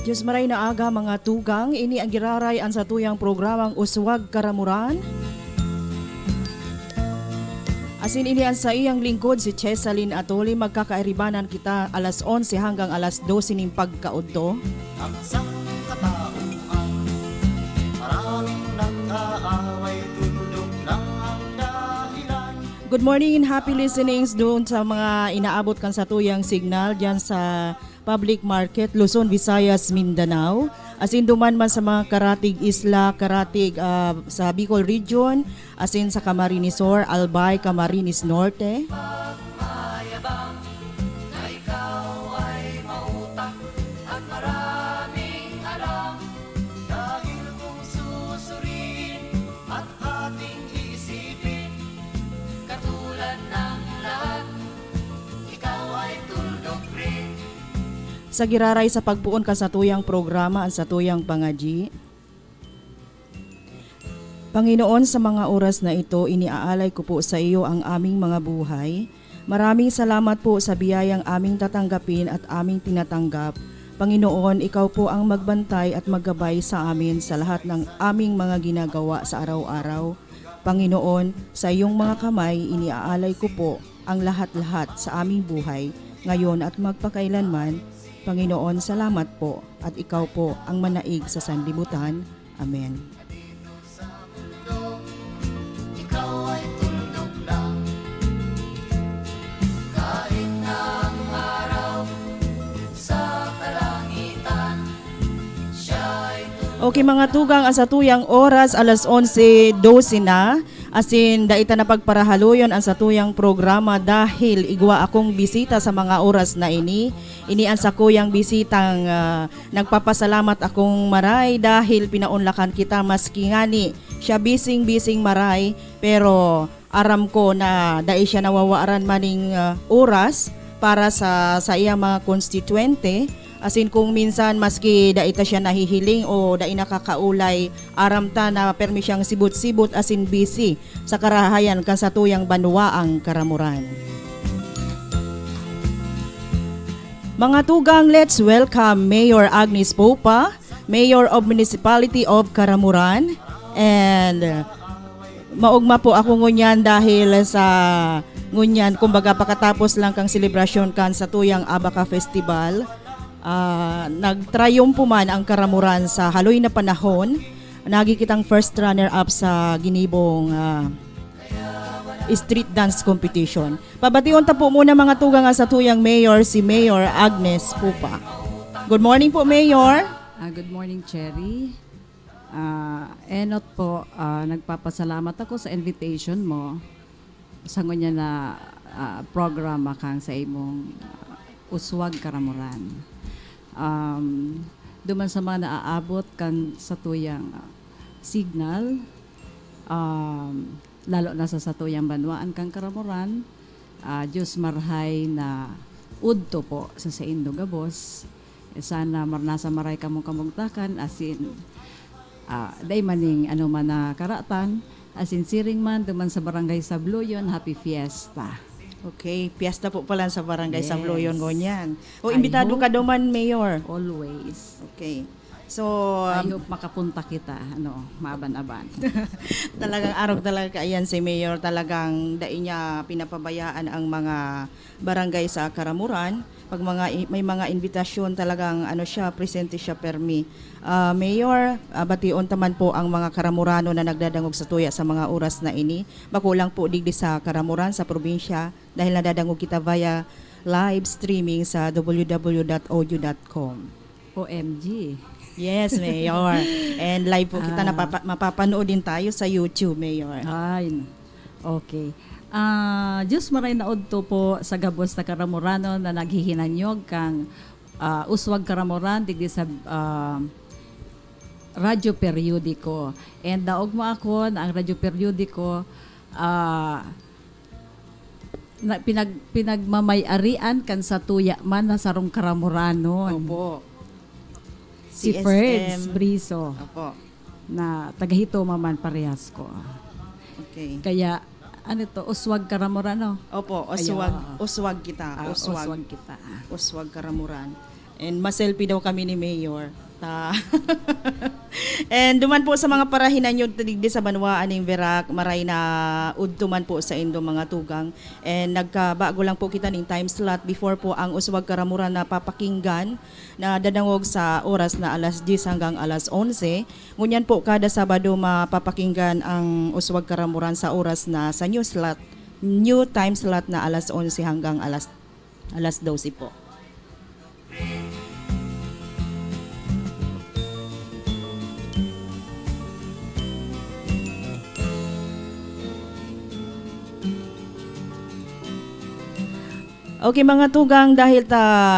Diyos maray na aga mga tugang, ini ang giraray ang satuyang programang Uswag Karamuran. Asin ini ang sa iyang lingkod si Chesalyn Atoli, magkakairibanan kita alas 11 hanggang alas 12 ning pagkaudto. Ang isang katauhan, maraming nag-aaway, tulog lang ang dahilan. Good morning and happy listenings doon sa mga inaabot kan sa tuyang signal dyan sa Public Market, Luzon, Visayas, Mindanao. Asin duman man sa mga karatig isla, karatig sa Bicol Region, asin sa Camarines Sur, Albay, Camarines Norte. Mayabang na ikaw ay mautak at maraming alam. Dahil kung susuriin at ating iisipin, Katulad ng lahat, ikaw ay tuldok rin. Sa giraray sa pagpuon ka sa tuyang programa at sa tuyang pangaji. Panginoon, sa mga oras na ito, iniaalay ko po sa iyo ang aming mga buhay. Maraming salamat po sa biyayang aming tatanggapin at aming tinatanggap. Panginoon, ikaw po ang magbantay at maggabay sa amin sa lahat ng aming mga ginagawa sa araw-araw. Panginoon, sa iyong mga kamay, iniaalay ko po ang lahat-lahat sa aming buhay, ngayon at magpakailanman. Panginoon, salamat po at ikaw po ang manaig sa sanlibutan. Amen. sa mundo, ikaw ay tuldok lang. Kahit na ang araw sa kalangitan, siya ay Okay mga tugang, ang sa tuyang oras, alas 11:12 na. Asin, daita na pagparahaluyon ang sa tuyang programa dahil igwa akong bisita sa mga oras na ini. Ini ang sa kuyang bisitang nagpapasalamat akong maray dahil pinaunlakan kita maski ngani. Siya bising maray pero aram ko na dahil siya nawawaaran maning oras para sa iyang mga konstituente. Asin kung minsan maski daita siya nahihiling o dai nakakaulay, aramta na permi siyang sibut-sibut asin busy sa karahayan kan sa tuyang banwaang Karamuran. Mga tugang, let's welcome Mayor Agnes Popa, Mayor of Municipality of Karamuran. And maugma po ako ngunyan dahil sa ngunyan, kumbaga pakatapos lang kang selebrasyon kan sa tuyang Abaca Festival. Nagtrayumpo man ang Karamuran sa haloy na panahon. Nagikitang first runner-up sa ginibong street dance competition. Pabation ta po muna mga tugang sa tuyang mayor, si Mayor Agnes Pupa. Good morning po, Mayor. Good morning, Cherry. Enot po, nagpapasalamat ako sa invitation mo sa ngunya na programa kang sa imong Uswag Karamuran. Duman sa mga naaabot kan sa tuyang signal, lalo na sa satuyang banwaan kang Karamuran, Diyos marhay na udto po sa Indo Gabos. Sana marnasa maray kamong kamugtakan asin day maning ano man na karatan asin siring man duman sa barangay Sabloyon, happy fiesta. Okay, piyesta po pala sa barangay Yes. Sabloyon, ngonyan. O, I imbitado hope- ka duman, Mayor. Always. Okay. So, I hope makapunta kita, maaban-aban. talagang arog talaga ayan si Mayor, talagang dai niya pinapabayaan ang mga barangay sa Karamuran. Pag may mga invitasyon talagang siya, presente siya permi. Mayor, bation taman po ang mga Karamurano na nagdadangog sa tuya sa mga oras na ini. Bakulang po digdi sa Karamuran sa probinsya dahil nadadangog kita via live streaming sa www.audio.com. OMG. Yes, Mayor. And live po kita mapapanood din tayo sa YouTube, Mayor. Ay, okay. Diyos maray na udto po sa gabos na Karamurano na naghihinanyog kang Uswag Karamuran digdi sa radyo periodiko. And daog mo ako na ang radyo periodiko pinagmamayarian kan sa tuya man na sarong Karamuranon. Opo. Si CSM. Ferds Briso Opo. na tagahito maman parehas ko. Okay. Kaya ano to, Uswag Karamuran, no? Opo, Ayaw. uswag kita. Uswag. Uswag kita. Uswag Karamuran. And ma-selfie daw kami ni Mayor. Ta. And duman po sa mga parahinan nyo digdi sa banwaan ng Verac, maray na udtuman po sa indo mga tugang. And nagkabago lang po kita ng time slot before po ang Uswag Karamuran na papakinggan na dadangog sa oras na alas 10 hanggang alas 11. Ngunyan po kada Sabado mapapakinggan ang Uswag Karamuran sa oras na sa new time slot na alas 11 hanggang alas 12 po. Okay mga tugang, dahil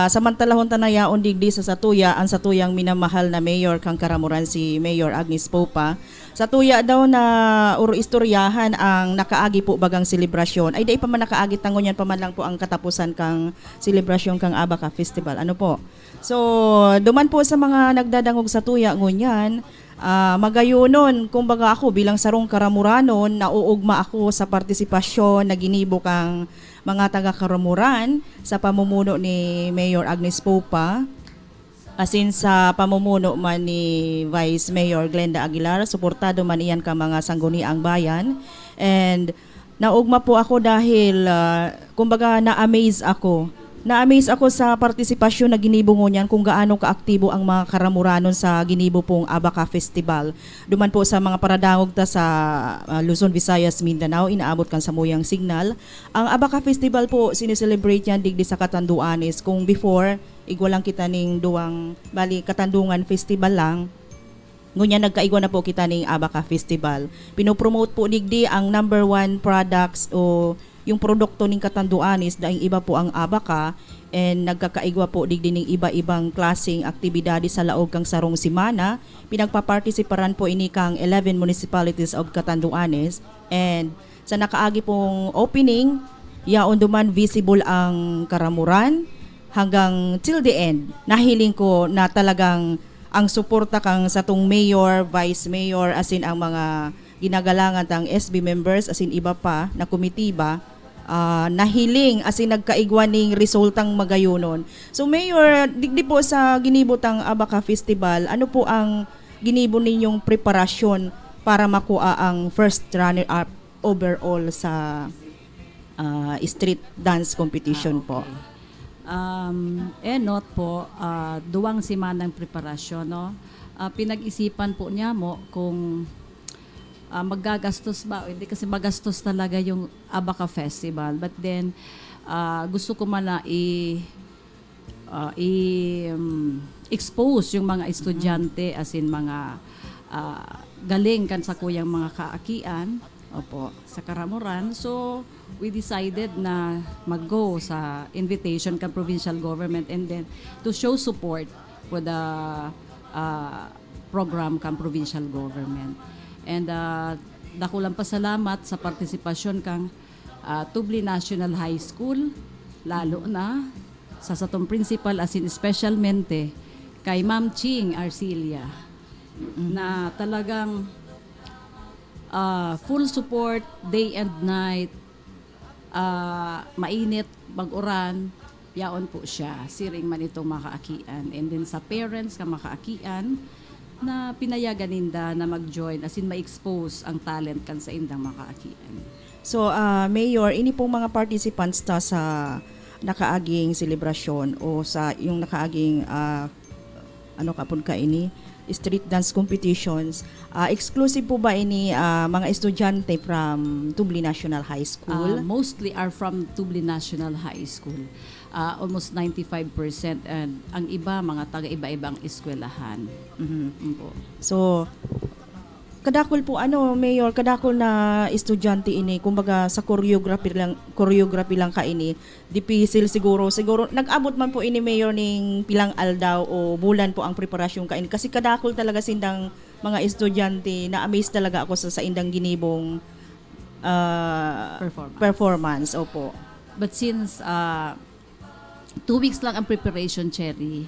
samantalahon tanayaon digdi sa Satuya, ang Satuyang minamahal na Mayor kang Karamuran si Mayor Agnes Popa. Satuya daw na istoryahan ang nakaagi po bagang selebrasyon. Ay dai pa man nakaagi tangon yan pa man lang po ang katapusan kang selebrasyon kang Abaca Festival. Ano po? So, duman po sa mga nagdadangog Satuya ngunyan, magayunon, kumbaga ako bilang sarong Karamuranon, nauugma ako sa partisipasyon na ginibo kang mga taga-Karamuran sa pamumuno ni Mayor Agnes Popa, asin sa pamumuno man ni Vice Mayor Glenda Aguilar, suportado man iyan ka mga sangguniang bayan. And naugma po ako dahil kumbaga na-amaze ako. Na-amaze ako sa partisipasyon na ginibo ngunyan kung gaano kaaktibo ang mga Karamuranon sa ginibo pong Abaca Festival. Duman po sa mga paradangog ta sa Luzon, Visayas, Mindanao, inaabot kan sa Muyang Signal. Ang Abaca Festival po sineselebrate yan digdi sa Catanduanes. Kung before, igwalang kita ning duwang Katandungan Festival lang, ngunyan nagkaigwa na po kita ning Abaca Festival. Pinopromote po digdi ang number 1 products o yung produkto ning Catanduanes, daing iba po ang Abaca, and nagkakaigwa po digdi ning iba-ibang klaseng aktibidades sa laog kang sarong simana. Pinagpapartisiparan po ini kang 11 municipalities of Catanduanes, and sa nakaagi pong opening, yaon duman visible ang Karamuran hanggang till the end. Nahiling ko na talagang ang suporta kang sa tong mayor, vice mayor, asin ang mga ginagalangan tang SB members, asin iba pa na komitiba, nahiling asin nagkaigwa ning resultang magayunon. So Mayor, digdi po sa ginibotang Abaca Festival, ano po ang ginibo ninyong preparasyon para makuha ang first runner-up overall sa street dance competition po? Note po, duwang simanang preparasyon, no? Pinag-isipan po niya mo kung maggagastos ba o hindi, kasi magastos talaga yung Abaca Festival, but then gusto ko man na expose yung mga estudyante, as in mga galing kan sa kuyang mga kaakian sa Karamuran. So we decided na mag-go sa invitation kan provincial government, and then to show support for the program kan provincial government. And dako lang pasalamat sa partisipasyon kang Tubli National High School, lalo na sa satong principal, as in specialmente kay Ma'am Ching Arcilia, na talagang full support day and night, mainit, mag-uran, yaon po siya, siring man itong makaakian. And then sa parents ka makaakian, na pinayagan ninda na mag-join, as in ma-expose ang talent kan sa indang makaakian. So, Mayor, ini pong mga participants ta sa nakaaging selebrasyon o sa yung nakaaging street dance competitions, exclusive po ba ini mga estudyante from Tubli National High School? Mostly are from Tubli National High School. Almost 95%, and ang iba mga taga-iba-ibang eskwelahan. Po. So, kadakol po Mayor, kadakol na estudyante ini, kumbaga sa choreography lang ka ini, dipisil siguro nag-abot man po ini Mayor ning pilang aldaw o bulan po ang preparasyon ka ini, kasi kadakol talaga sindang mga estudyante, na amaze talaga ako sa indang ginibong performance. Opo. But since 2 weeks lang ang preparation, Cherry.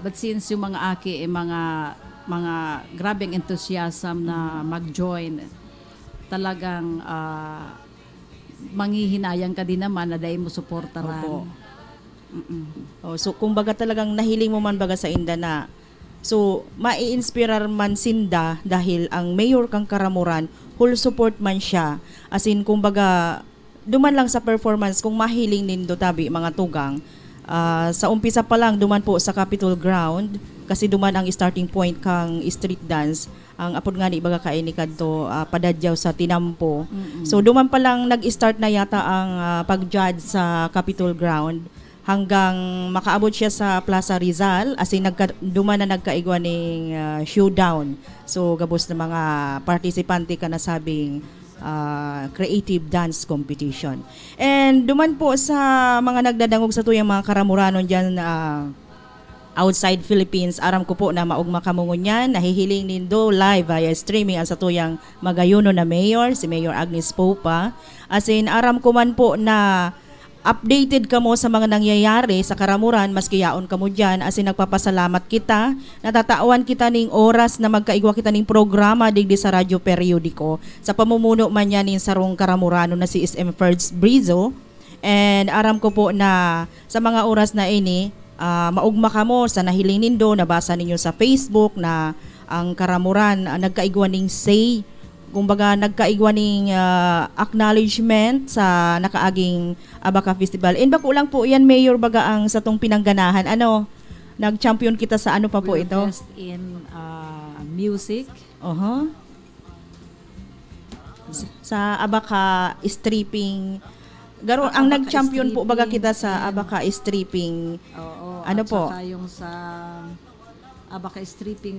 But since yung mga aki, mga grabing enthusiasm na mag-join, talagang manghihinayang ka din naman na dahil mo suportaran. Opo. Oh, so kumbaga talagang nahiling mo man baga sa inda na so mai-inspirar man sinda dahil ang mayor kang Karamuran full support man siya. As in kumbaga duman lang sa performance kung mahiling nindo tabi mga tugang. Sa umpisa pa lang duman po sa Capitol Ground kasi duman ang starting point kang street dance. Ang apod nga ni baga kay ni kadto padadyaw sa Tinampo. So duman pa lang nag-start na yata ang pag-judge sa Capitol Ground hanggang makaabot siya sa Plaza Rizal as in duman na nagkaigwa ning showdown. So gabos na mga partisipante ka na sabing creative dance competition. And duman po sa mga nagdadangog sa tuyang mga Karamuranon dyan outside Philippines, aram ko po na maugma kamungon yan, nahihiling nindo live via streaming ang sa tuyang magayuno na mayor, si Mayor Agnes Popa. As in, aram ko man po na updated ka mo sa mga nangyayari sa Karamuran, maski yaon ka mo dyan, as in nagpapasalamat kita, natatawan kita ning oras na magkaigwa kita ning programa digdi sa radyo periodiko, sa pamumuno man yan ning sarong Karamurano na si SM Ferds Brizo. And aram ko po na sa mga oras na ini, maugma ka mo sa nahiling nindo, nabasa ninyo sa Facebook na ang Karamuran nagkaigwa ning say, kumbaga nagkaigwa ning acknowledgement sa nakaaging Abaka Festival. And bako lang po yan, Mayor, baga ang sa tong pinangganahan. Ano, nag-champion kita sa ano pa po We're ito? best in music. Sa Abaka stripping. Garo ang Abaka nag-champion po baga kita sa stripping. Abaka stripping. Oo, Ano at po? saka yung sa Abaka stripping,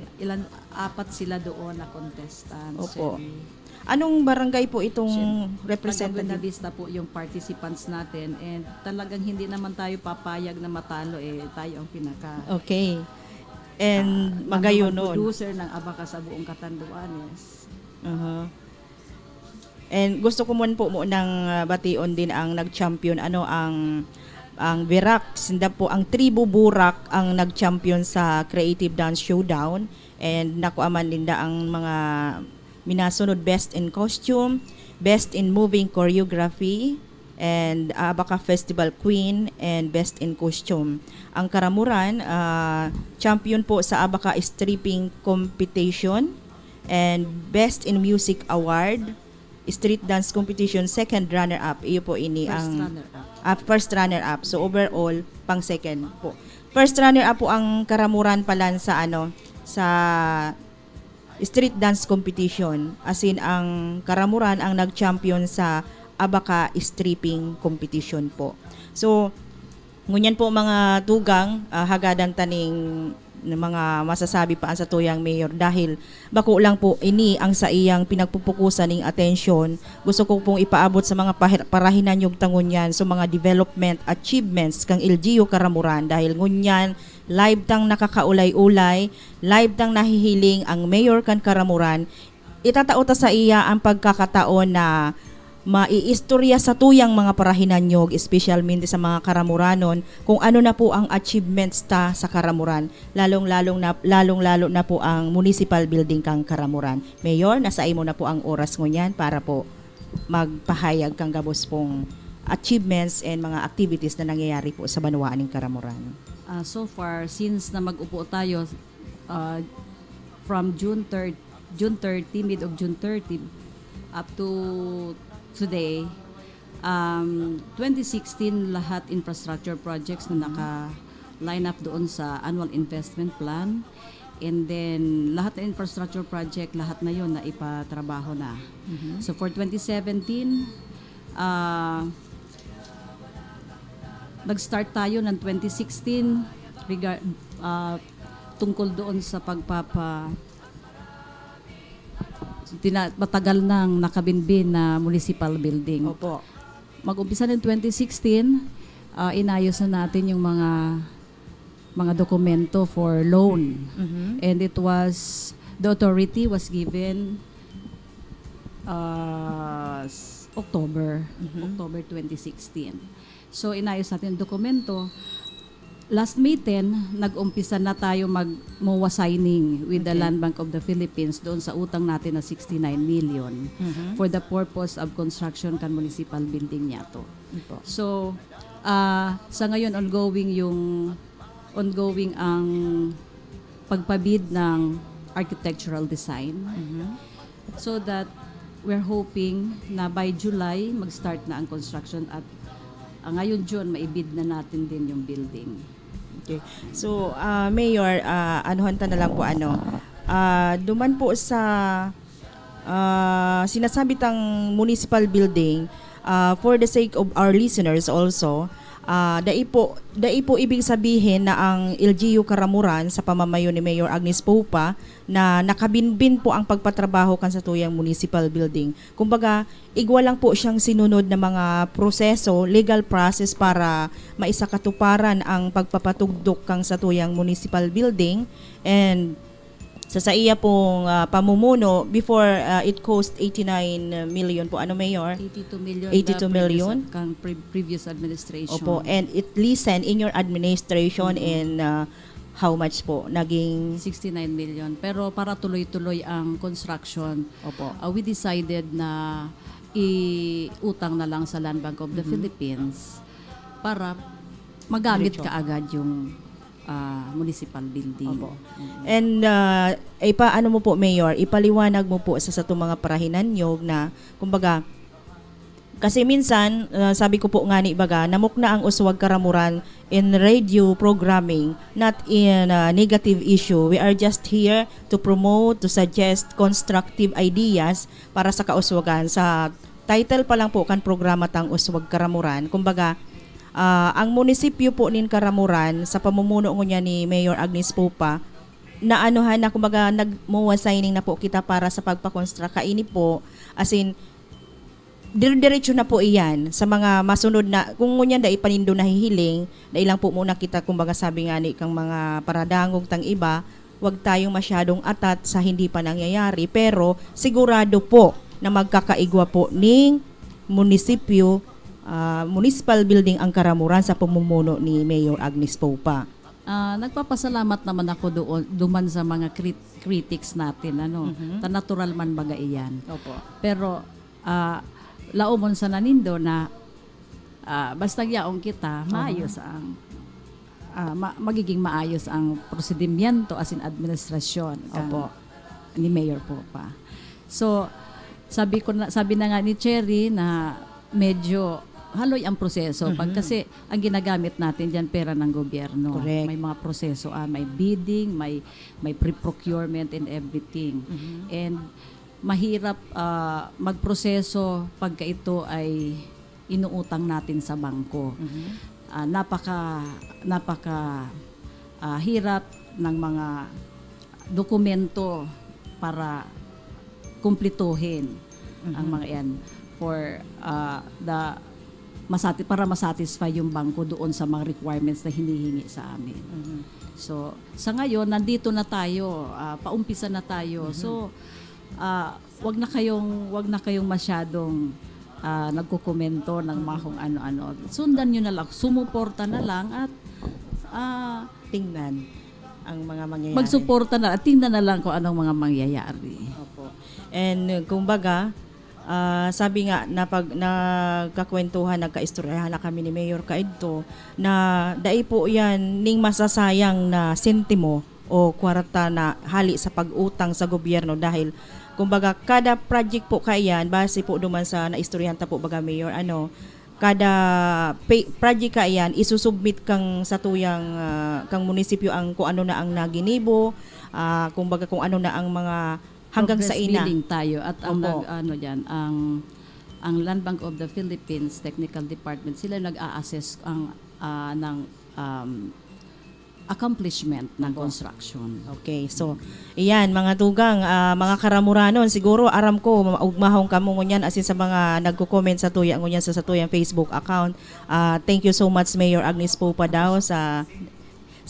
apat sila doon na contestants. Opo. And Anong barangay po itong taga representative? Buenavista po yung participants natin, and talagang hindi naman tayo papayag na matalo, tayo ang pinaka Okay. And number magayon one nun. producer ng Abaka sa buong Catanduanes. Uh-huh. And gusto ko man po mo nang bation din ang nag-champion ang Virac, sinda po ang Tribu Burak ang nag-champion sa Creative Dance Showdown, and nakuaman linda ang mga minasunod Best in Costume, Best in Moving Choreography, and Abaka Festival Queen, and Best in Costume. Ang Karamuran, champion po sa Abaka Stripping Competition, and Best in Music Award, Street Dance Competition, second runner-up. Iyo po ini First ang runner-up. first runner-up. So overall, pang second po. First runner-up po ang Karamuran pala sa street dance competition. As in, ang Karamuran ang nag-champion sa Abaka stripping competition po. So, ngunyan po mga tugang, hagadan taning ng mga masasabi pa sa tuyang mayor dahil bako lang po ini ang sa iyang pinagpupukusan ning atensyon. Gusto ko pong ipaabot sa mga parahinan yung tangunyan so mga development achievements kang LGU Karamuran dahil ngunyan live tang nakakaulay-ulay, live tang nahihiling ang mayor kan Karamuran. Itatao ta sa iya ang pagkakataon na maiistorya sa tuyang mga parahinan nyog, especially sa mga Karamuranon, kung ano na po ang achievements ta sa Karamuran, lalong-lalo na po ang municipal building kang Karamuran. Mayor, nasa imo na po ang oras ngunyan para po magpahayag kang gabos pong achievements and mga activities na nangyayari po sa Banwaan ng Karamuran. So far, since na mag-upo tayo from June 30, mid of June 30, up to today, 2016 lahat infrastructure projects na naka-line up doon sa annual investment plan. And then, lahat ng infrastructure project, lahat na yon na ipatrabaho na. So, for 2017, nag-start tayo ng 2016 tungkol doon sa matagal nang nakabinbin na municipal building. Opo. Mag-umpisa ng 2016, inayos na natin yung mga dokumento for loan. And the authority was given October 2016. So inayos natin yung dokumento. Last May 10, nag-umpisa na tayo mag-MOA signing with the Land Bank of the Philippines doon sa utang natin na 69 million for the purpose of construction kan municipal building niya to. So, Sa ngayon ongoing ang pagpabid ng architectural design. So that we're hoping na by July mag-start na ang construction at ngayon June maibid na natin din yung building. Okay. So, Mayor, anuhan ta na lang po duman po sa sinasabi tang municipal building, for the sake of our listeners also, dai po ibig sabihin na ang LGU Karamuran sa pamamayo ni Mayor Agnes Popa na nakabinbin po ang pagpatrabaho kan sa tuyang municipal building. Kumbaga, igwa lang po siyang sinunod na mga proseso, legal process para maisakatuparan ang pagpapatugdok kang sa tuyang municipal building, and sa iya pong pamumuno before it cost 89 million po Mayor? 82 million. 82 million? Kang previous administration. Opo, and it listened in your administration in how much po? Naging 69 million. Pero para tuloy-tuloy ang construction, opo. we decided na iutang na lang sa Land Bank of the Philippines para magamit Diretso. kaagad yung municipal building. Opo. And paano mo po, Mayor, ipaliwanag mo po sa mga parahinan nyo na kumbaga kasi minsan sabi ko po nga ni baga namukna ang Uswag Karamuran in radio programming, not in negative issue. We are just here to promote, to suggest constructive ideas para sa kauswagan. Sa title pa lang po kan programa tang Uswag Karamuran, kumbaga ang munisipyo po nin Karamuran sa pamumuno niya ni Mayor Agnes Popa na anuhan na kumbaga nagmuwa signing na po kita para sa pagpakonstruct kaini po, as in diretso na po iyan sa mga masunod na kung ngunyan da ipanindo na hihiling na ilang po muna kita kumbaga sabi nga ni kang mga paradangog tang iba, wag tayong masyadong atat sa hindi pa nangyayari, pero sigurado po na magkakaigwa po ning munisipyo municipal building ang Karamuran sa pamumuno ni Mayor Agnes Popa. Nagpapasalamat naman ako duman sa mga critics natin, ta natural man baga iyan. Opo. Pero laumon sa nanindo na basta yaong kita maayos ang magiging maayos ang prosedimiento as in administrasyon ni Mayor Popa. So sabi na nga ni Cherry na medyo haloy ang proseso pag kasi ang ginagamit natin diyan pera ng gobyerno. Correct. May mga proseso, may bidding, may pre-procurement and everything. And mahirap magproseso pagka ito ay inuutang natin sa bangko. Napaka hirap ng mga dokumento para kumplituhin ang mga yan for para masatisfy yung bangko doon sa mga requirements na hinihingi sa amin. So, sa ngayon, nandito na tayo, paumpisa na tayo. So, wag na kayong masyadong nagkukomento ng mga kung ano-ano. Sundan nyo na lang, sumuporta na lang at Tingnan ang mga mangyayari. magsuporta na at tingnan na lang kung anong mga mangyayari. Opo. And kumbaga, sabi nga na pag nagkakwentuhan, nagkaistoryahan na kami ni Mayor kaidto na dai po yan ning masasayang na sentimo o kwarta na hali sa pag-utang sa gobyerno dahil kumbaga kada project po kayan base po duman sa naistoryahan ta po baga Mayor kada project kayan isusubmit kang sa tuyang kang munisipyo ang kung ano na ang naginibo, kumbaga kung ano na ang mga hanggang sa Progress ina. billing tayo at ang Opo. ang Land Bank of the Philippines Technical Department sila nag-a-assess ng accomplishment ng construction. Okay, so iyan mga tugang, mga Karamuranon, siguro aram ko ugmahong kamo ngunyan asin sa mga nagko-comment sa tuya ngunyan sa tuyang Facebook account. Thank you so much Mayor Agnes Popa daw sa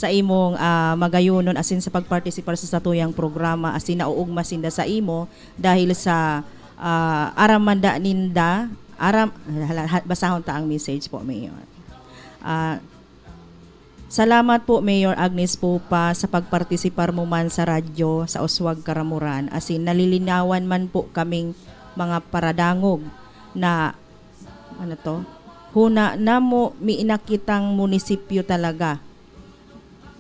imong magayunon asin sa pagpartisipar sa tuyang programa asin nauugma sinda sa imo dahil sa aramanda ninda basahon ta ang message po Mayor. Salamat po Mayor Agnes Popa sa pagpartisipar mo man sa radyo sa Uswag Karamuran asin nalilinawan man po kaming mga paradangog na huna namo miinakitang munisipyo talaga.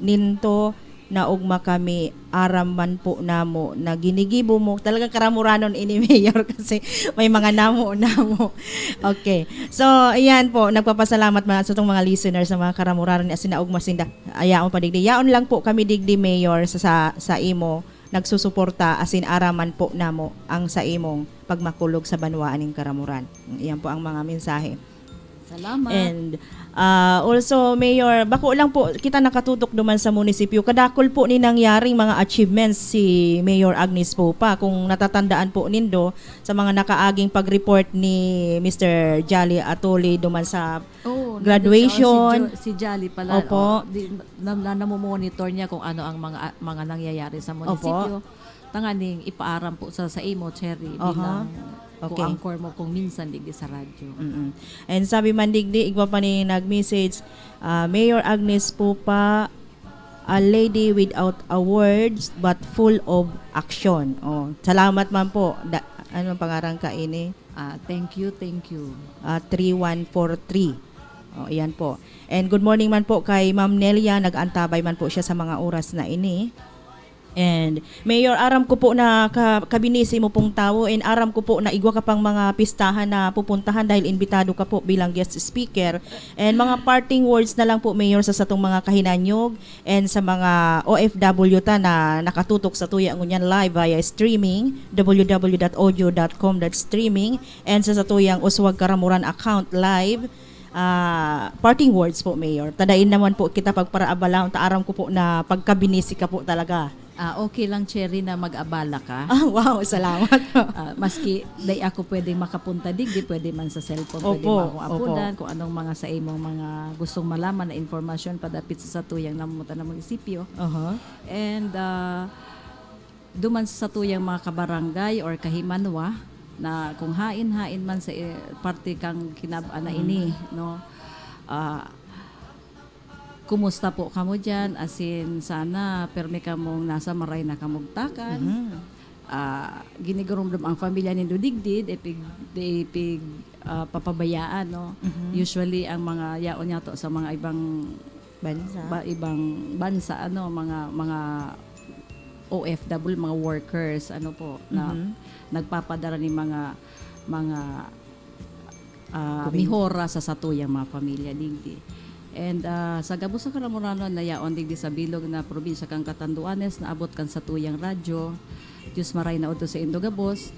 Ninto na ugma kami aram man po namo na ginigibo mo talagang karamuranon ini mayor kasi may mga namo. Okay. So ayan po, nagpapasalamat mga sa itong mga listeners sa mga karamuranon as na ugma sinda ayaon pa digdi. Yaon lang po kami digdi mayor sa imo nagsusuporta asin araman po namo ang sa imong pagmakulog sa banwaan ning karamuran. Iyan po ang mga mensahe. Salamat. And also, Mayor, bako lang po kita nakatutok duman sa munisipyo. Kadakol po ni nangyaring mga achievements si Mayor Agnes Popa. Kung natatandaan po nindo sa mga nakaaging pag-report ni Mr. Jolly Atoli duman sa Oh, graduation. si Jolly pala. Opo. Namomonitor niya kung ano ang mga nangyayari sa munisipyo. Tanganing ipaaram po sa imo, Cherry, bilang Okay. kung angkor mo kung minsan digdi sa radyo. And sabi man digdi, igwa pa ni nag-message, Mayor Agnes Popa, a lady without awards but full of action. Oh, salamat man po. Ano pangarang ka ini? Thank you. 3143. Oh, iyan po. And good morning man po kay Ma'am Nelia, nag-antabay man po siya sa mga oras na ini. And Mayor, aram ko po na kabinisi mo pong tao and aram ko po na igwa ka pang mga pistahan na pupuntahan dahil imbitado ka po bilang guest speaker. And mga parting words na lang po, Mayor, sa satong mga kahinanyog and sa mga OFW ta na nakatutok sa tuya ngunyan live via streaming www.audio.com.streaming and sa satuyang Uswag Karamuran account live. Parting words po, Mayor. Tadain naman po kita pagparaabala. Taaram ko po na pagkabinisi ka po talaga. Okay lang, Cherry, na mag-abala ka. Wow, salamat. Maski day ako pwedeng makapunta digdi, pwede man sa cellphone, pwede Opo, man akong apudan, kung anong mga sa imong mga gustong malaman na informasyon padapit sa satuyang namutan ng munisipyo. And duman sa satuyang mga kabarangay or kahimanwa na kung hain-hain man sa parte kang kinabana ini, no? Kumusta po kamo dyan? Asin sana permi kamong nasa maray na kamugtakan. Ginigurumdum ang pamilya ni Dudigdid, ipig papabayaan, no? Usually ang mga yaon niya to sa mga ibang ibang bansa, ano, mga OFW, mga workers, ano po, na nagpapadara ni mga mihora sa satuyang mga pamilya digdi. And sa Gabos sa Karamuranon na yaon digdi sa bilog na probinsya kang Catanduanes na abot kan sa tuyang radyo. Diyos maray na udto sa Indogabos.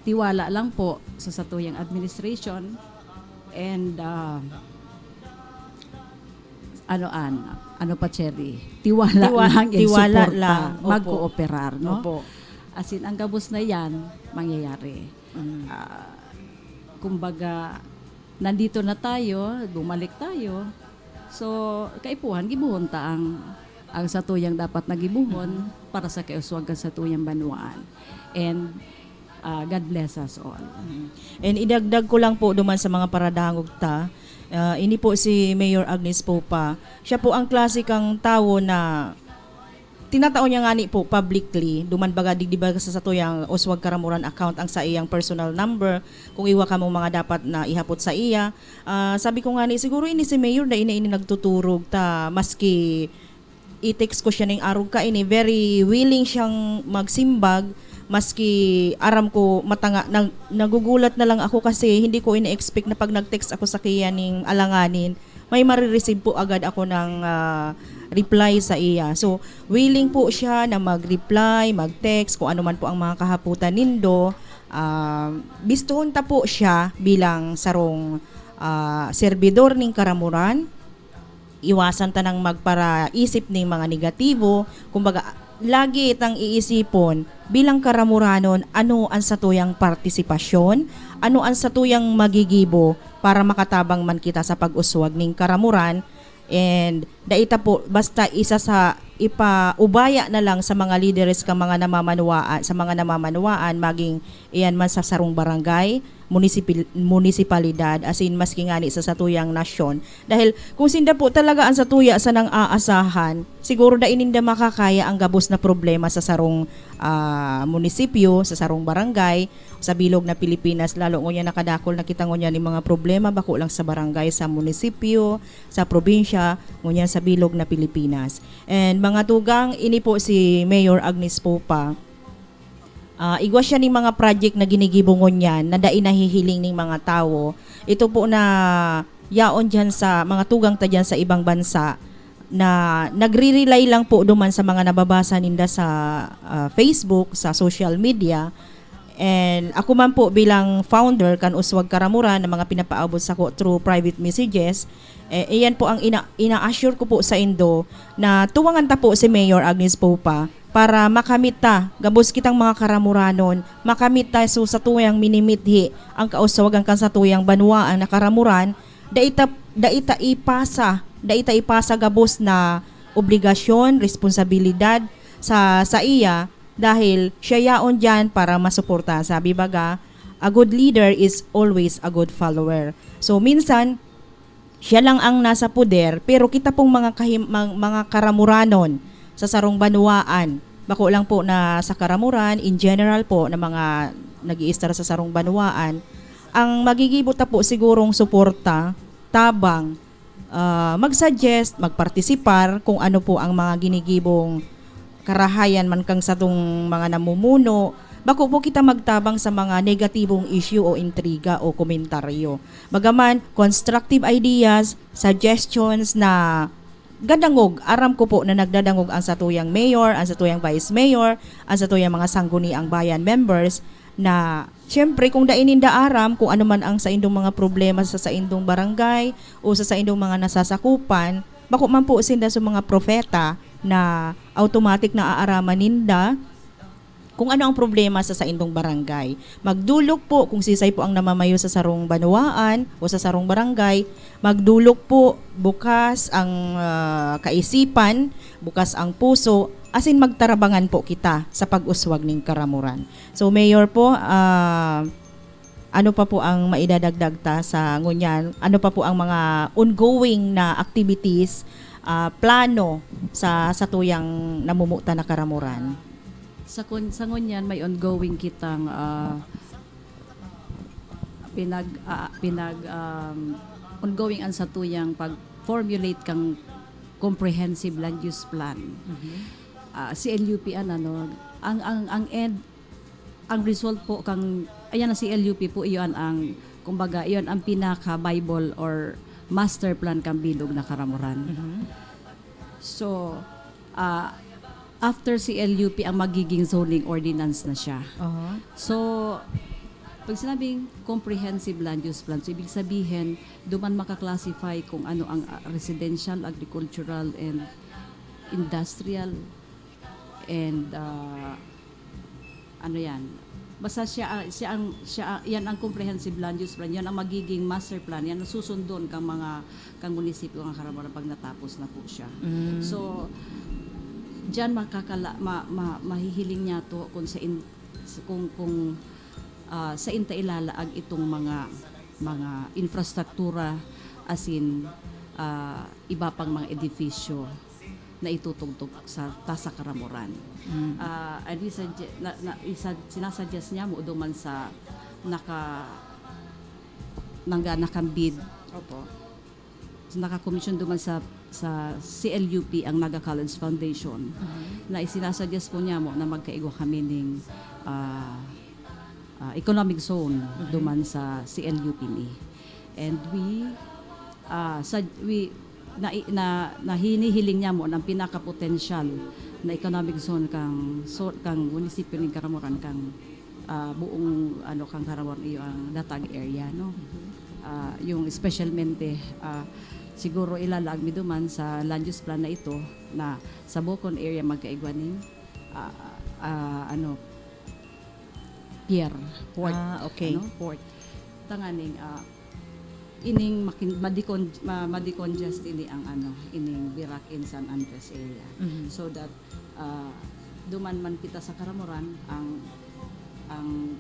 Tiwala lang po sa satuyang administration and ano pa, Cherry? Tiwala lang and tiwala suporta. lang. Opo. Mag-cooperar, no? Opo. Asin ang Gabos na yan mangyayari. Kumbaga nandito na tayo, bumalik tayo. So, kaipuhan, gibuhon ta ang satuyang dapat nagibuhon para sa kauswagan sa tuyang banwaan. And God bless us all. And idagdag ko lang po duman sa mga paradangog ta. Ini po si Mayor Agnes Popa. Siya po ang klasikang tao na tinataon niya nga ni po publicly, duman baga digdi baga sa satuyang Uswag Karamuran account ang sa iyang personal number, kung iwa ka mo mga dapat na ihapot sa iya. Sabi ko nga ni, siguro ini si Mayor na ini nagtuturog ta, maski i-text ko siya ng arog ka ini, very willing siyang magsimbag, maski aram ko matanga, nagugulat na lang ako kasi hindi ko ina-expect na pag nag-text ako sa kaya ning alanganin, may marireceive po agad ako ng reply sa iya. So, willing po siya na mag-reply, mag-text, kung ano man po ang mga kahaputan nindo. Bistuhon ta po siya bilang sarong servidor ning Karamuran. Iwasan ta nang magparaisip ning mga negatibo. Kumbaga, lagi itang iisipon bilang Karamuranon, ano ang satuyang partisipasyon, ano ang satuyang magigibo para makatabang man kita sa pag-uswag ning Karamuran. And daita po basta isa sa ipaubaya na lang sa mga leaders ka mga namamanuaan, sa mga namamanuaan maging iyan man sa sarong barangay, munisipalidad as in maski ngani sa satuyang nasyon. Dahil kung sinda po talaga ang satuya sa nang aasahan, siguro da ininda makakaya ang gabos na problema sa sarong munisipyo, sa sarong barangay, sa bilog na Pilipinas, lalo ngunya nakadakol nakita ngunya ni mga problema bako lang sa barangay, sa munisipyo, sa probinsya, ngunya sa bilog na Pilipinas. And mga tugang, ini po si Mayor Agnes Popa. Igwa siya ng mga project na ginigibungon yan na dai nahihiling ng mga tao. Ito po na yaon dyan sa mga tugang ta dyan sa ibang bansa na nagre-rely lang po duman sa mga nababasa ninda sa Facebook, sa social media. And ako man po bilang founder kan Uswag Karamuran ng mga pinapaabot sa ko through private messages, iyan po ang ina-assure ko po sa Indo na tuwangan ta po si Mayor Agnes Popa para makamit ta, gabos kitang mga Karamuranon, makamit ta so sa tuyang minimithi ang kauswagan kan sa tuyang banwaan na Karamuran, daita ipasa gabos na obligasyon, responsibilidad sa iya dahil siya yaon dyan para masuporta. Sabi baga, a good leader is always a good follower. So minsan, siya lang ang nasa poder, pero kita pong mga Karamuranon sa sarong banwaan, bako lang po na sa Karamuran, in general po na mga nag-i-star sa sarong banwaan, ang magigibot po sigurong suporta, tabang, mag-suggest, magpartisipar kung ano po ang mga ginigibong karahayan man kang sa tong mga namumuno, bako po kita magtabang sa mga negatibong issue o intriga o komentaryo. Bagaman, constructive ideas, suggestions na gadangog, aram ko po na nagdadangog ang satuyang mayor, ang satuyang vice mayor, ang satuyang mga sangguniang bayan members na syempre kung dainin da aram kung ano man ang sa indong mga problema sa indong barangay o sa indong mga nasasakupan, bako man po sinda sa mga propeta na automatic na aaraman ninda kung ano ang problema sa indong barangay. Magdulog po kung sisay po ang namamayo sa sarong banwaan o sa sarong barangay, magdulog po bukas ang kaisipan, bukas ang puso, asin magtarabangan po kita sa pag-uswag ning Karamuran. So Mayor po, ano pa po ang maidadagdag ta sa ngunyan? Ano pa po ang mga ongoing na activities, plano sa tuyang namumuta na Karamuran? Sa ngunyan may ongoing kitang ongoing ang satuyang pag-formulate kang comprehensive land use plan. Si LUP ang end, ang result po kang ayan na si LUP po, iyon ang kumbaga iyon ang pinaka Bible or master plan kang bilog na Karamuran. So after si LUP ang magiging zoning ordinance na siya. So pag sinabing comprehensive land use plan, so ibig sabihin duman makaklasify kung ano ang residential, agricultural and industrial and ano yan, basta yan ang comprehensive land use plan, yan ang magiging master plan, yan ang susundon kang munisipyo ng Karamuran pag natapos na po siya. So diyan mahihiling niya to kung sa inta ilalaag itong mga infrastruktura asin iba pang mga edifisyo na itutugtog sa Karamuran. Sinasuggest niya mo duman sa nakambid. Opo. So, naka-commission duman sa CLUP ang Naga College Foundation na isinasuggest po niya mo na magkaigwa kami ng economic zone duman sa CLUP ni. And hinihiling niya mo ng pinaka-potential na economic zone kang munisipyo ng Karamuran kang buong kang Karamuran iyo ang Datag area, no. Yung specialmente siguro ilalag mi duman sa land use plan na ito na sa Bocon area magkaigwa ning pier port. Okay. Port tanganing ining madicongest ini ang ining Virac in San Andres area. So that duman man kita sa Karamuran ang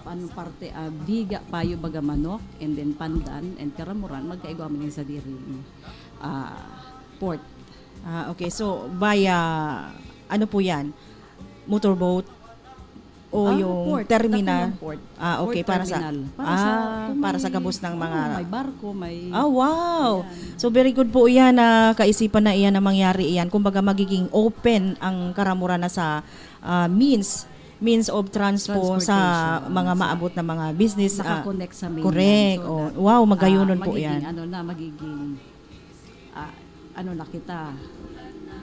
ano parte Biga, Payo, Bagamanok, and then Pandan and Karamuran magkaigwa man sa diri port. Okay, so via ano po 'yan? Motorboat o yung port, terminal? Tapunan Port. Okay, Port para sa terminal. Kung para may- sa gabos ng mga may barko, may wow. So very good po iyan na kaisipan na iyan na mangyari iyan. Kumbaga magiging open ang Karamuran na sa means of transport sa Transportation. mga maabot na mga business. nakakonect sa mainland. Correct. So Oh, that, wow, magayunon po magiging, iyan. Magiging ano na kita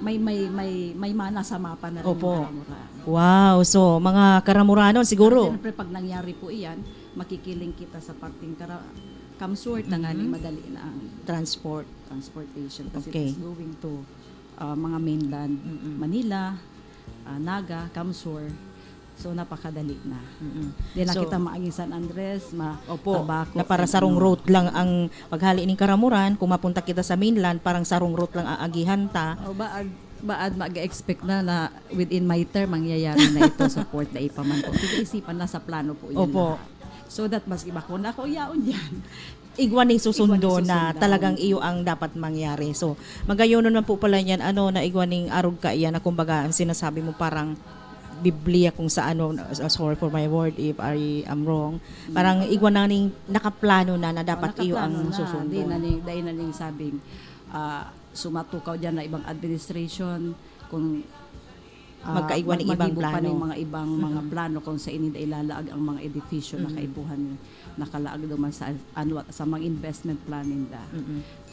may mana sa mapa na rin Opo. yung Karamuran. Wow. So mga Karamuranon siguro. Siyempre, pag nangyari po iyan, makikiling kita sa parting Kamsort na nga ni madali na ang Transport. transportation kasi Okay. it's going to mga mainland, Manila, Naga, Kamsur. So napakadali na. Di na So, kita maaging San Andres, Opo, Tabaco. na para and sarong ano. route lang ang paghali ng Karamuran. Kung mapunta kita sa mainland, parang sarong route lang ang agihan ta. O baad mag-expect na within my term mangyayari na ito sa port na ipaman po. Isipan na sa plano po yun Opo. lahat. So that mas iba ko na ako yaon dyan. Igwan ng susundo Igwan ng na susundan. talagang iyo ang dapat mangyari. So, magayon naman po pala niyan, na igwan ng arog ka iyan na kumbaga, ang sinasabi mo parang Biblia kung sa sorry for my word if I am wrong. Parang igwan na ning nakaplano na dapat iyo ang susundo. Dahil na ning sabing sumatukaw dyan na ibang administration kung Magkaigwan ng ibang maghigo pa plano. ng mga ibang mga plano kung sa inida ilalaag ang mga edifisyo na kaibuhan nakalaag duman sa sa mga investment plan ninda.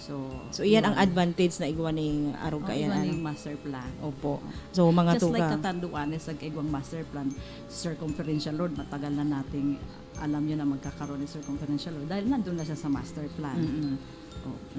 So iyan ang advantage na igwan ng arog ka iyan. yung master plan. Opo. So, mga Just like tuga. katanduan sa kaigwang master plan, circumferential road, matagal na nating alam nyo na magkakaroon ng circumferential road dahil nandun na siya sa master plan.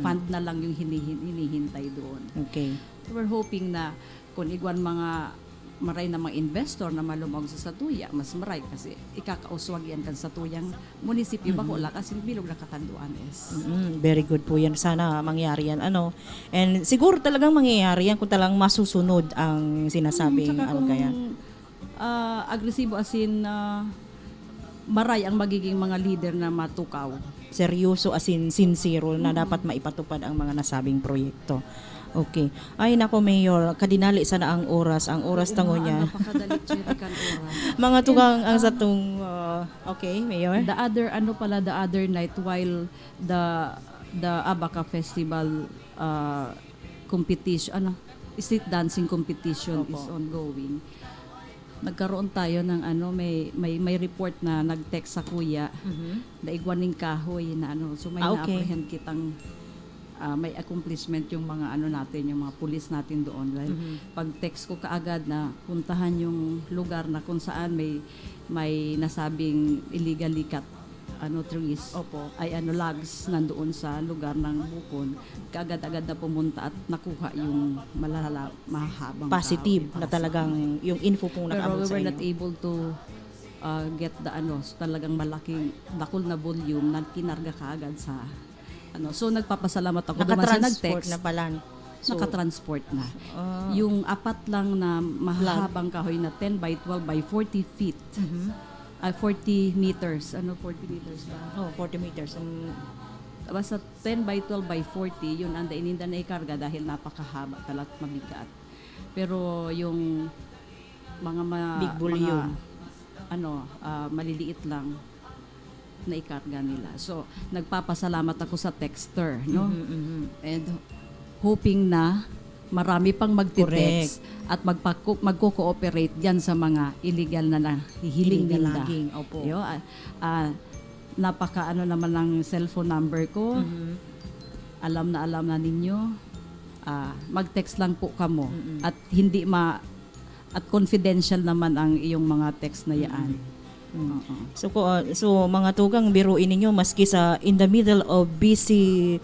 Fund na lang yung hinihintay doon. Okay. So we're hoping na kung igwan mga maray na mga investor na malumog sa Satuya, mas maray kasi ikakauswag yan kan Satuyang munisipyo ba wala kasi bilog na katanduan is. Very good po yan. Sana mangyari yan. And siguro talagang mangyayari yan kung talagang masusunod ang sinasabing Tsaka ano kung kaya. agresibo as in maray ang magiging mga leader na matukaw. Seryoso as in sincere na dapat maipatupad ang mga nasabing proyekto. Okay. Ay nako Mayor, kadinali sana ang oras tango niya. Napakadali chiri kan oras. Mga tugang ang satong okay, Mayor. The other night while the Abaca Festival competition street dancing competition Opo. is ongoing. Nagkaroon tayo ng may report na nag-text sa kuya na igwaning kahoy na so may Okay. na-apprehend kitang may accomplishment yung mga natin, yung mga pulis natin doon. Dahil pag text ko kaagad na puntahan yung lugar na kung saan may nasabing illegally cut trees. Opo. Ay logs nandoon sa lugar ng Bukon. Kaagad-agad na pumunta at nakuha yung mahabang Positive kahoy. na talagang yung info pong Pero nakaabot we sa were not inyo. able to get the so talagang malaking dakol na volume na kinarga kaagad sa so nagpapasalamat ako duman sa Naka-transport nag-text na pala. So, naka-transport na. Yung apat lang na mahabang kahoy na 10 by 12 by 40 feet. 40 meters. 40 meters ba? 40 meters. Basta 10 by 12 by 40, yun ang ininda na ikarga dahil napakahaba tala't mabigat. Pero yung mga Big volume. maliliit lang na ikarga nila. So, nagpapasalamat ako sa texter, no? And hoping na marami pang magte-text at magko-cooperate diyan sa mga illegal na nahihiling Illegal nila. logging, opo. Yo, napaka naman ang cellphone number ko. Alam na ninyo. Mag-text lang po kamo at hindi at confidential naman ang iyong mga text na yaan. So mga tugang biruin ninyo maski sa in the middle of busy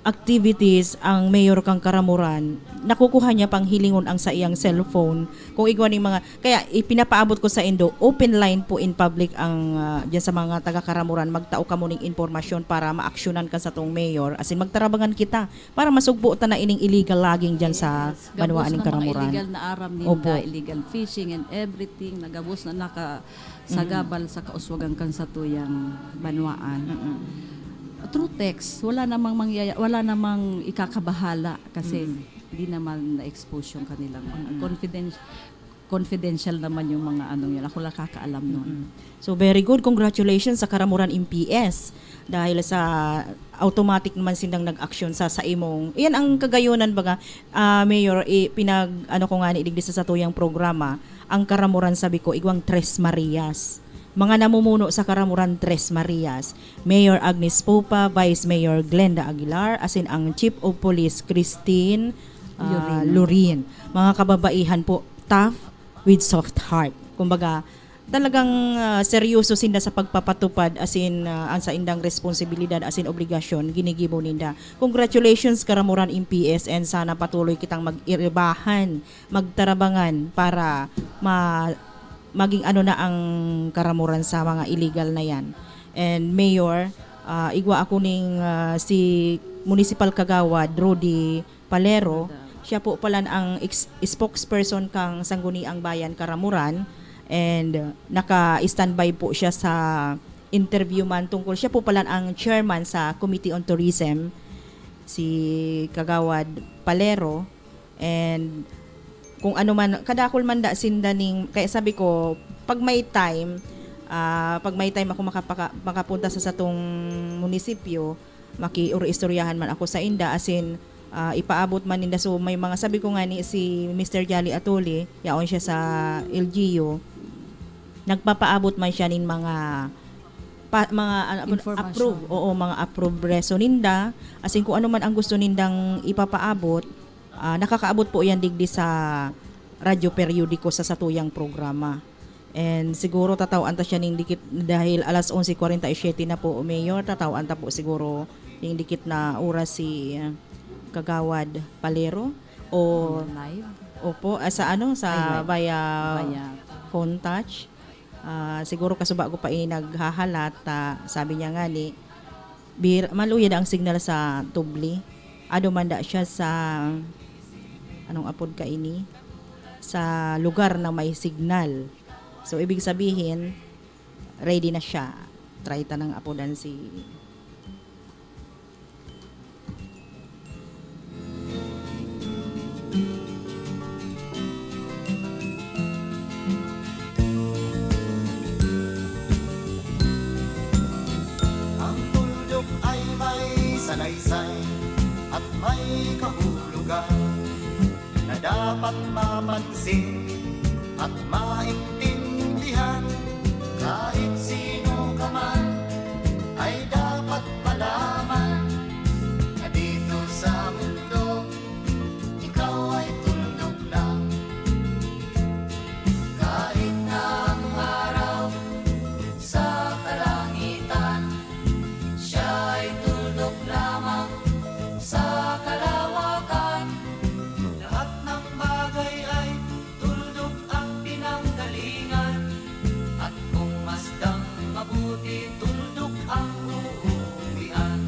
activities ang mayor kang Karamuran, nakukuha niya pang hilingon ang sa iyang cellphone. Kung igwa ning mga, kaya ipinapaabot ko sa Indo, open line po in public ang diyan sa mga taga Karamuran, magtao ka mo ning impormasyon para maaksyonan ka sa tong mayor, as in magtarabangan kita para masugbo ta na ining illegal logging diyan sa banwaan ning Gabos na mga Karamuran. illegal na aram ninda, Opo. illegal fishing and everything, nagabos na nakasagabal sa kauswagan kan sa tuyang banwaan. Through text, wala namang ikakabahala kasi hindi naman na-expose yung kanilang mga confidential naman yung mga anong yan. Ako lang kakaalam nun. So very good, congratulations sa Karamuran MPS dahil sa automatic naman silang nag-action sa imong. Iyan ang kagayonan baga, Mayor, pinag ano ko nga ni idigdi sa tuyang programa, ang Karamuran sabi ko igwang Tres Marias. Mga namumuno sa Karamuran Tres Marias, Mayor Agnes Popa, Vice Mayor Glenda Aguilar, asin ang Chief of Police Christine Lurin. Mga kababaihan po, tough with soft heart. Kumbaga, talagang seryoso sinda sa pagpapatupad asin ang sa indang responsibilidad asin obligasyon ginigibo ninda. Congratulations Karamuran MPS, and sana patuloy kitang mag-iribahan, magtarabangan para maging ano na ang Karamuran sa mga illegal na yan. And Mayor, igwa ako ning si Municipal Kagawad Rodi Palero. Siya po pala ang spokesperson kang Sangguniang Bayan Karamuran, and naka-standby po siya sa interview man tungkol. Siya po pala ang chairman sa Committee on Tourism, si Kagawad Palero, and kung ano man, kadakol man da sindaning, kaya sabi ko, pag may time ako makapunta sa satong munisipyo, makiistoryahan man ako sa inda, asin ipaabot man ninda. So may mga, sabi ko nga ni si Mr. Jolly Atuli, yaon siya sa LGU, nagpapaabot man siya nin mga Information. mga approved reso ninda, asin kung ano man ang gusto nindang ipapaabot, nakakaabot po yan digdi sa radyo periodiko sa satuyang programa. And siguro tatawaan ta siya ning dikit dahil alas 11:47 na po, Mayor, tatawaan ta po siguro ning dikit na oras si Kagawad Palero o Live. opo sa via phone touch. Siguro kasuba ko pa naghahalat, sabi niya nga ni maluyad ang signal sa Tubli. Ado man da siya sa anong apod ka ini sa lugar na may signal. So ibig sabihin ready na siya. Try ta ng apodan si Ang tuldok ay may salaysay at may kahulugan na dapat mapansin at maintindihan. Kahit sino ka man ay dapat malaman na dito sa mundo ikaw ay tuldok lang. Kahit na ang araw sa kalangitan, siya'y tuldok lamang sa kalawakan. Lahat ng bagay ay tuldok ang pinanggalingan. At kung masdang mabuti, tuldok ang uuwian.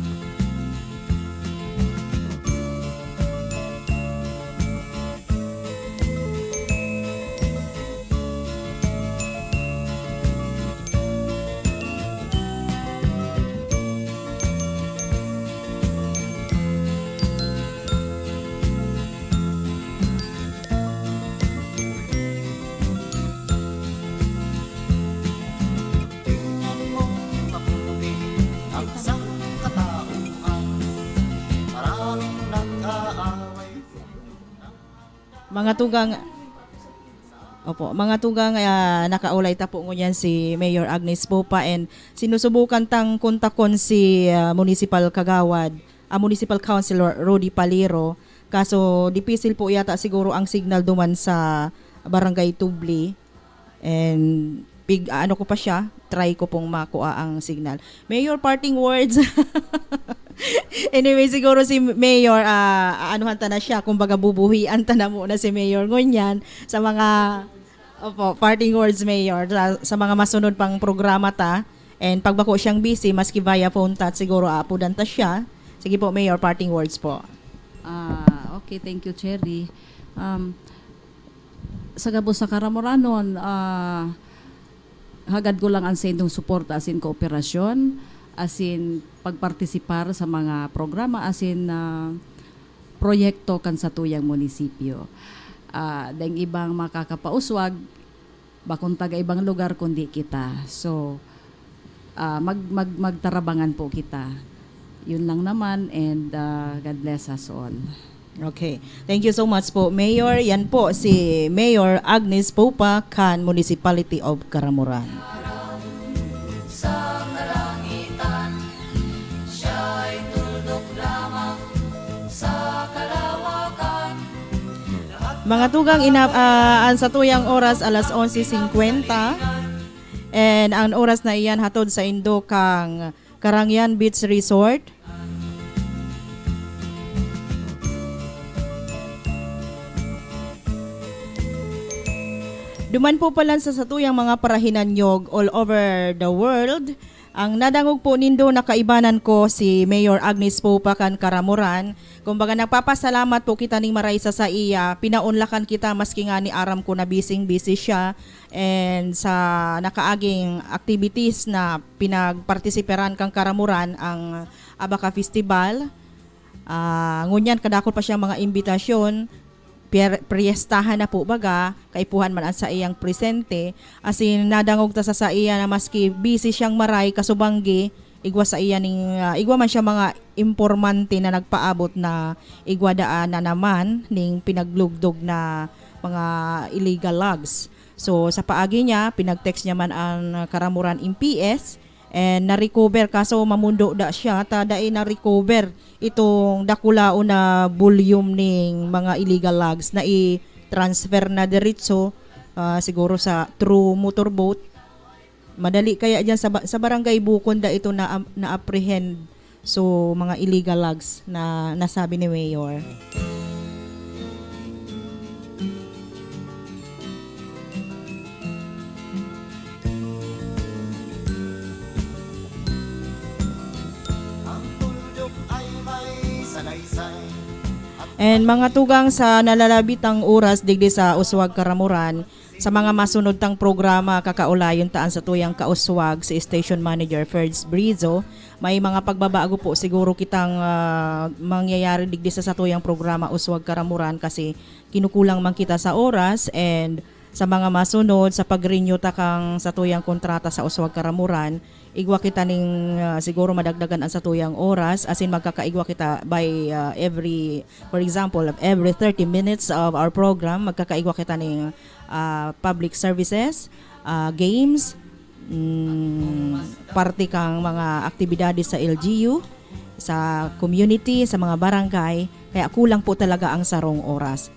Tingnan mo mabuti ang sangkatauhan. Maraming nag-aaway. mga tugang nakaulay ta po ngunyan si Mayor Agnes Popa, and sinusubukan tang kontakon si Municipal Kagawad, Municipal Councilor Rodi Palero, kaso dipisil po yata siguro ang signal duman sa Barangay Tubli, and ano ko pa siya, try ko pong makuha ang signal. Mayor, parting words. Anyway, siguro si Mayor, anuhan ta na siya, kumbaga bubuhian ta na muna si Mayor ngunyan sa mga parting words, Mayor, sa mga masunod pang programa ta. And pagbako siyang busy, maski via phone ta, siguro aapudan ta siya. Sige po, Mayor, parting words po. Okay, thank you, Cherry. Sa gabos sa Karamoranon, hagad ko lang ang sendong suporta as in kooperasyon, as in pagpartisipar sa mga programa, as in proyekto kan sa tuyang munisipyo. Dahil ibang makakapauswag, bakong taga ibang lugar kundi kita. So, magtarabangan po kita. Yun lang naman, and God bless us all. Okay. Thank you so much po, Mayor. Yan po si Mayor Agnes Popa, Kan Municipality of Karamuran. Sa kalangitan, siya'y tuldok lamang sa kalawakan. Mga tugang ang sa tuyang oras alas 11:50. And ang oras na iyan hatod sa Indo kang Karangyan Beach Resort. Duman po pala sa satuyang mga parahinan nyog all over the world. Ang nadangog po nindo na kaibanan ko si Mayor Agnes Popa kan Karamuran. Kumbaga nagpapasalamat po kita ning maraysa sa iya. Pinaunlakan kita maski nga ni aram ko na busy siya. And sa nakaaging activities na pinagpartisiperan kang Karamuran ang Abaca Festival. Ngunyan kadakol pa siya mga imbitasyon. Priestahan na po baga, kaipuhan man ang sa iyang presente, asin nadangog ta sa iya na maski busy siyang maray kasubanggi, igwa sa iya ning igwa man siya mga impormante na nagpaabot na igwa daan na naman ning pinaglugdog na mga illegal logs. So sa paagi niya, pinag-text niya man ang Karamuran MPS and na-recover kaso mamundo da siya tada na-recover itong dakulao na volume ning mga illegal logs na i-transfer na diretso siguro sa through motorboat. Madali kaya diyan sa barangay Bukon da ito na apprehend so mga illegal logs na nasabi ni Mayor. And mga tugang sa nalalabitang oras digdi sa Uswag Karamuran, sa mga masunod tang programa kakaulayon taan sa tuyang kauswag si Station Manager Ferds Brizo, may mga pagbabago po siguro kitang mangyayari digdi sa tuyang programa Uswag Karamuran kasi kinukulang man kita sa oras and sa mga masunod sa pag-renew takang sa tuyang kontrata sa Uswag Karamuran, igwa kita ning siguro madagdagan ang sa tuyang oras as in magkakaigwa kita by for example every 30 minutes of our program magkakaigwa kita ning public services, games, parte kang mga aktibidades sa LGU, sa community, sa mga barangay, kaya kulang po talaga ang sarong oras.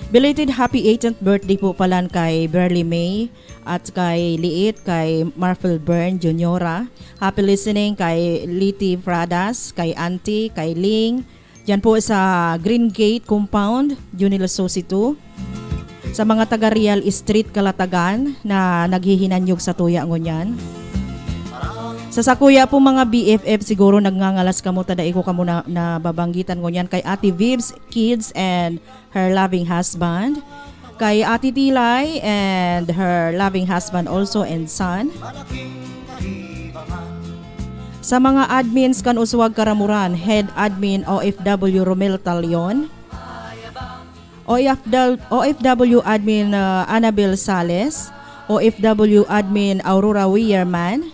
Belated happy 18th birthday po pala kay Berly May at kay Liit, kay Marfel Byrne Juniora. Happy listening kay Liti Fradas, kay Auntie, kay Ling. Diyan po sa Green Gate Compound, Junil Sositu. Sa mga taga Real Street Kalatagan na naghihinanyog sa tuya ngunyan. Sa sakuya po mga BFF siguro nagngangalas kamo tada iko kamo na babanggitan ngunyan kay Ate Vibs Kids and her loving husband, kay Ate Tilay and her loving husband also and son. Sa mga admins kan Uswag Karamuran, Head Admin OFW Romel Talion, OFW Admin Annabel Sales, OFW Admin Aurora Wierman,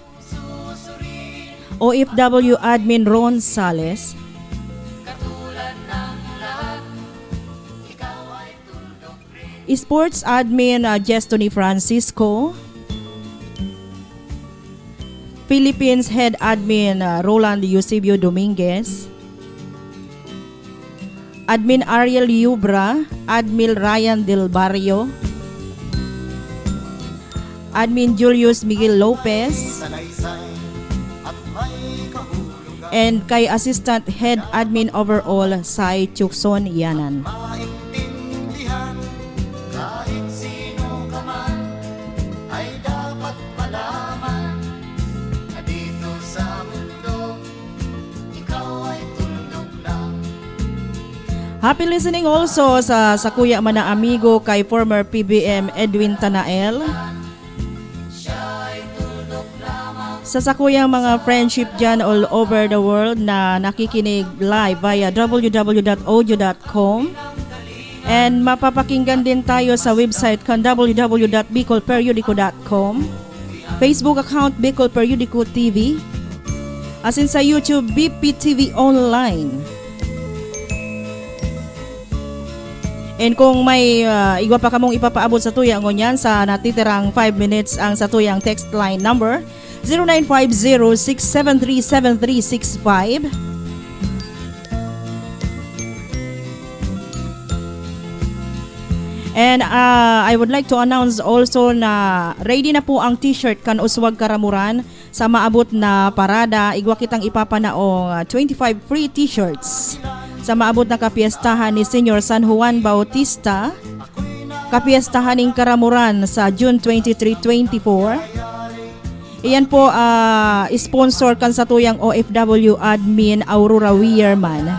OFW Admin Ron Sales, Katulad ng lahat, ikaw ay tuldok rin. Sports Admin Jestony Francisco, Philippines Head Admin Roland Eusebio Dominguez, Admin Ariel Yubra, Admin Ryan Del Barrio, Admin Julius Miguel Lopez, Salaysay at may kahulugan. and kay Assistant Head Admin Overall Sai Chukson Yanan. Maintindihan kahit sino ka man ay dapat malaman na dito sa mundo ikaw ay tuldok lang. Happy listening also sa Kuya Mana Amigo kay former PBM Edwin Tanael. Sa sakuyang mga friendship dyan all over the world na nakikinig live via www.audio.com, and mapapakinggan din tayo sa website kan www.bicolperiodico.com, Facebook account Bicol Periodico TV, as in sa YouTube BPTV Online. And kung may igwa pa kamong ipapaabot sa tuyang ngunyan sa natitirang 5 minutes ang sa tuyang text line number 0950-673-7365. And I would like to announce also na ready na po ang t-shirt kan Uswag Karamuran sa maabot na parada. Igwa kitang ipapanaong 25 free t-shirts sa maabot na kapiestahan ni Senior San Juan Bautista, kapiestahan ng Karamuran sa June 23, 24. Iyan po sponsor kan sa tuyang OFW admin Aurora Weirman.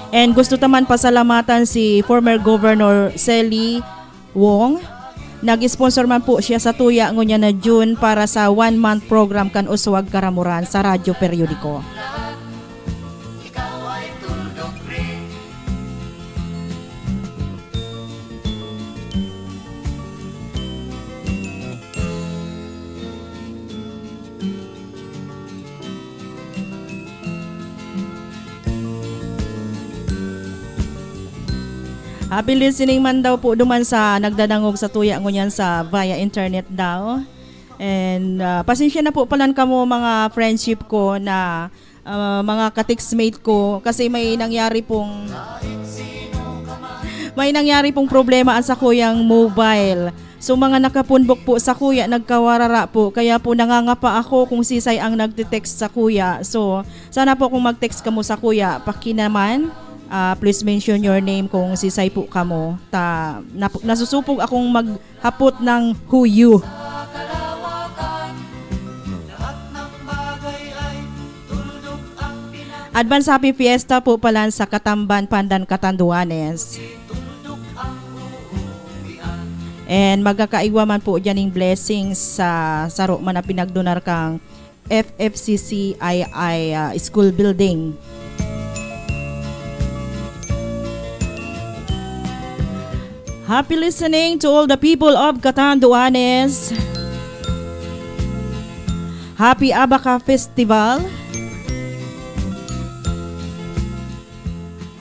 And gusto taman pasalamatan si former Governor Selly Wong. Nag-sponsor man po siya sa tuya ngunya na June para sa 1-month program kan Uswag Karamuran sa Radyo Periodiko. Ikaw ay tuldok rin. Happy listening man daw po duman sa nagdadangog sa tuya ngunyan sa via internet daw. And pasensya na po palan kamo mga friendship ko na mga ka-textmate ko kasi may nangyari pong problema sa kuyang mobile. So mga nakapunbok po sa kuya, nagkawarara po. Kaya po nangangapa ako kung sisay ang nagte-text sa kuya. So sana po kung mag-text ka mo sa kuya, pakinaman. Please mention your name kung sisay po kamo. Nasusupog akong maghapot ng who you. Advance Happy Fiesta po pala sa Katamban, Pandan, Catanduanes. And magkakaiwa man po dyan ng blessings sa saro man na pinagdonar kang FFCCII school building. Happy listening to all the people of Catanduanes. Happy Abaca Festival.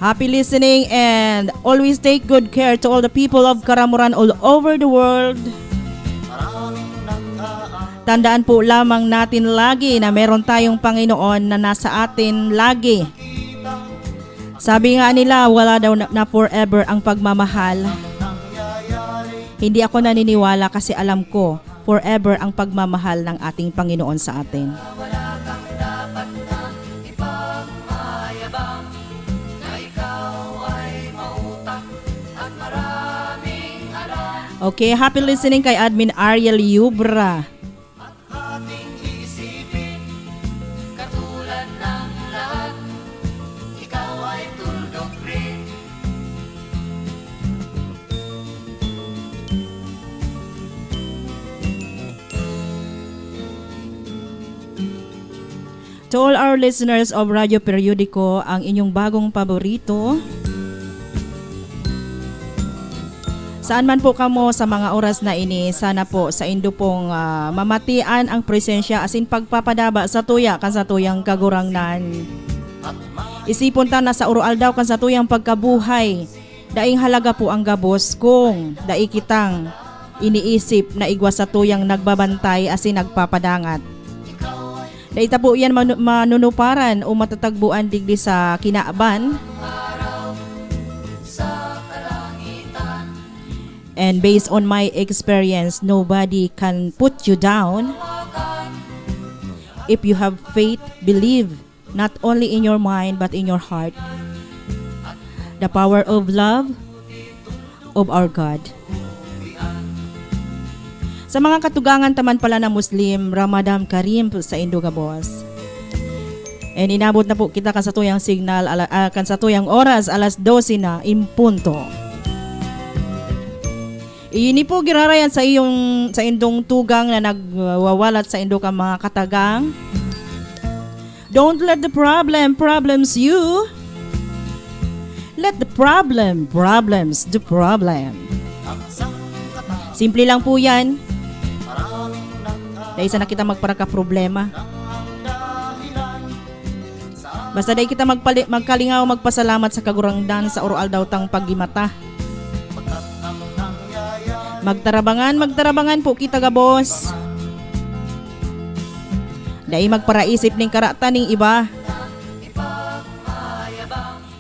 Happy listening and always take good care to all the people of Karamuran all over the world. Tandaan po lamang natin lagi na meron tayong Panginoon na nasa atin lagi. Sabi nga nila, wala daw na forever ang pagmamahal. Hindi ako naniniwala kasi alam ko, forever ang pagmamahal ng ating Panginoon sa atin. Wala kang dapat na ipagmayabang, na ikaw ay mautak at maraming alam. Okay, happy listening kay Admin Ariel Yubra. Ating isipin, katulad ng lahat, ikaw ay tuldok rin. To all our listeners of Radio Periodico, ang inyong bagong paborito. Saan man po kamo sa mga oras na ini, sana po sa indo pong mamatian ang presensya asin pagpapadaba sa tuya kan sa tuyang kagurangnan. Isipon ta na sa urual daw kan sa tuyang pagkabuhay. Daing halaga po ang gabos kung dai kitang iniisip na igwa sa tuyang nagbabantay asin nagpapadangat. Daita po yan manunuparan o matatagbuan digdi sa kinaaban. Araw sa kalangitan, And based on my experience, nobody can put you down. If you have faith, believe, not only in your mind but in your heart. The power of love of our God. Sa mga katugangan taman pala na Muslim, Ramadan Karim po sa Indogabos. And inabot na po kita kan sa tuyang signal, kan sa tuyang oras, alas 12 na, impunto. Ini po girarayan sa indong tugang na nagwawalat sa indo ka mga katagang. Don't let the problems you. Let the problems the problem. Ang sangkatao, Simple lang po yan. maraming Dahil isa na kita magparaka problema. ang dahilan. Sa Basta dahil kita magkalingaw magpasalamat sa kagurangdan sa oral daw tang pagimata. pagkat ang nangyayari Magtarabangan po kita ga boss. Dahil magparaisip ning karata ning iba.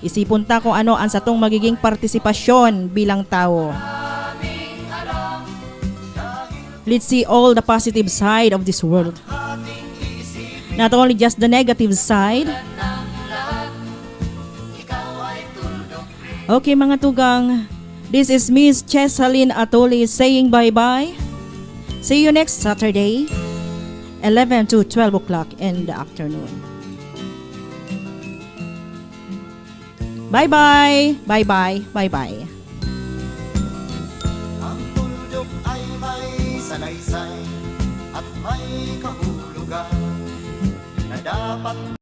Isipon ta kung ano ang satong magiging partisipasyon bilang tao. Let's see all the positive side of this world. Not only just the negative side. Okay mga tugang, this is Miss Chesaline Atoli saying bye-bye. See you next Saturday, 11 to 12 o'clock in the afternoon. Bye-bye, bye-bye, bye-bye. ang tuldok ay may salaysay at may kahulugan na dapat